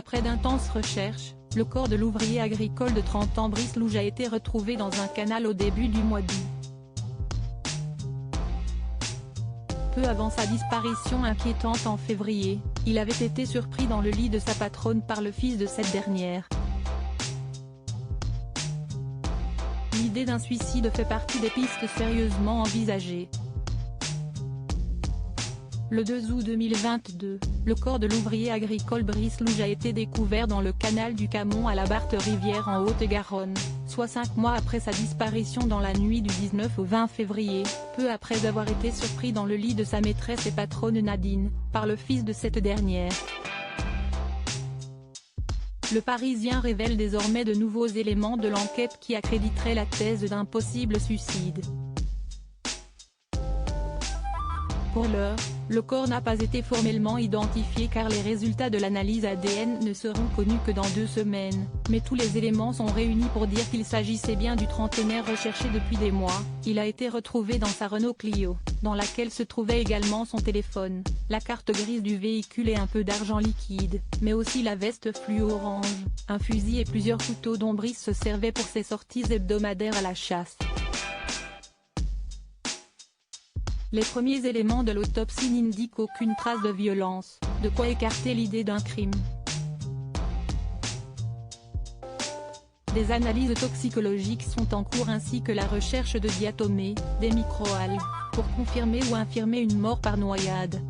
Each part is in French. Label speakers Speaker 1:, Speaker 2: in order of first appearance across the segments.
Speaker 1: Après d'intenses recherches, le corps de l'ouvrier agricole de 30 ans Brice Louge a été retrouvé dans un canal au début du mois d'août. Peu avant sa disparition inquiétante en février, il avait été surpris dans le lit de sa patronne par le fils de cette dernière. L'idée d'un suicide fait partie des pistes sérieusement envisagées. Le 2 août 2022, le corps de l'ouvrier agricole Brice Louge a été découvert dans le canal du Camon à la Barthe-Rivière en Haute-Garonne, soit 5 mois après sa disparition dans la nuit du 19 au 20 février, peu après avoir été surpris dans le lit de sa maîtresse et patronne Nadine, par le fils de cette dernière. Le Parisien révèle désormais de nouveaux éléments de l'enquête qui accréditeraient la thèse d'un possible suicide. Pour l'heure, le corps n'a pas été formellement identifié car les résultats de l'analyse ADN ne seront connus que dans 2 semaines, mais tous les éléments sont réunis pour dire qu'il s'agissait bien du trentenaire recherché depuis des mois. Il a été retrouvé dans sa Renault Clio, dans laquelle se trouvait également son téléphone, la carte grise du véhicule et un peu d'argent liquide, mais aussi la veste fluo-orange, un fusil et plusieurs couteaux dont Brice se servait pour ses sorties hebdomadaires à la chasse. Les premiers éléments de l'autopsie n'indiquent aucune trace de violence, de quoi écarter l'idée d'un crime. Des analyses toxicologiques sont en cours ainsi que la recherche de diatomées, des microalgues, pour confirmer ou infirmer une mort par noyade.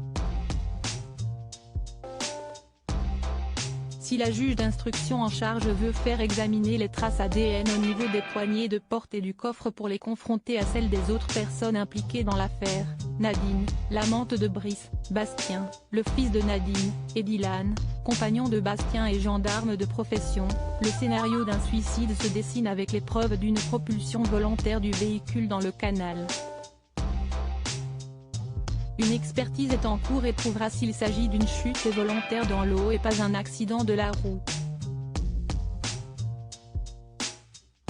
Speaker 1: Si la juge d'instruction en charge veut faire examiner les traces ADN au niveau des poignées de porte et du coffre pour les confronter à celles des autres personnes impliquées dans l'affaire, Nadine, l'amante de Brice, Bastien, le fils de Nadine, et Dylan, compagnon de Bastien et gendarme de profession, le scénario d'un suicide se dessine avec les preuves d'une propulsion volontaire du véhicule dans le canal. Une expertise est en cours et prouvera s'il s'agit d'une chute volontaire dans l'eau et pas un accident de la route.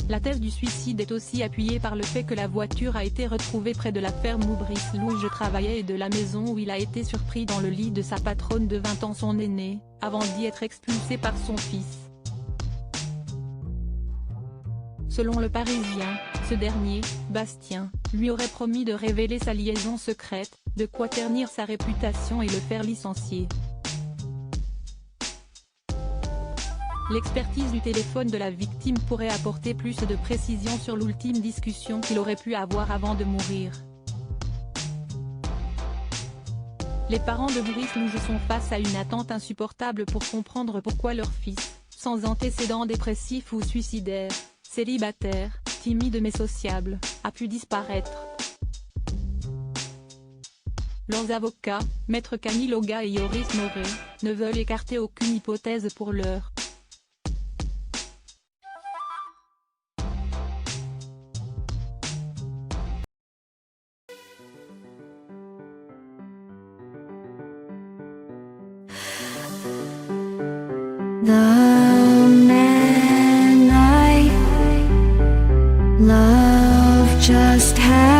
Speaker 1: La thèse du suicide est aussi appuyée par le fait que la voiture a été retrouvée près de la ferme où Brice Louge travaillait et de la maison où il a été surpris dans le lit de sa patronne de 20 ans son aîné, avant d'y être expulsé par son fils. Selon le Parisien, ce dernier, Bastien, lui aurait promis de révéler sa liaison secrète, de quoi ternir sa réputation et le faire licencier. L'expertise du téléphone de la victime pourrait apporter plus de précisions sur l'ultime discussion qu'il aurait pu avoir avant de mourir. Les parents de Brice Louge sont face à une attente insupportable pour comprendre pourquoi leur fils, sans antécédents dépressifs ou suicidaires, célibataire, timide mais sociable, a pu disparaître. Leurs avocats, Maître Camille Loga et Yoris Moret, ne veulent écarter aucune hypothèse pour l'heure.
Speaker 2: The man I love just had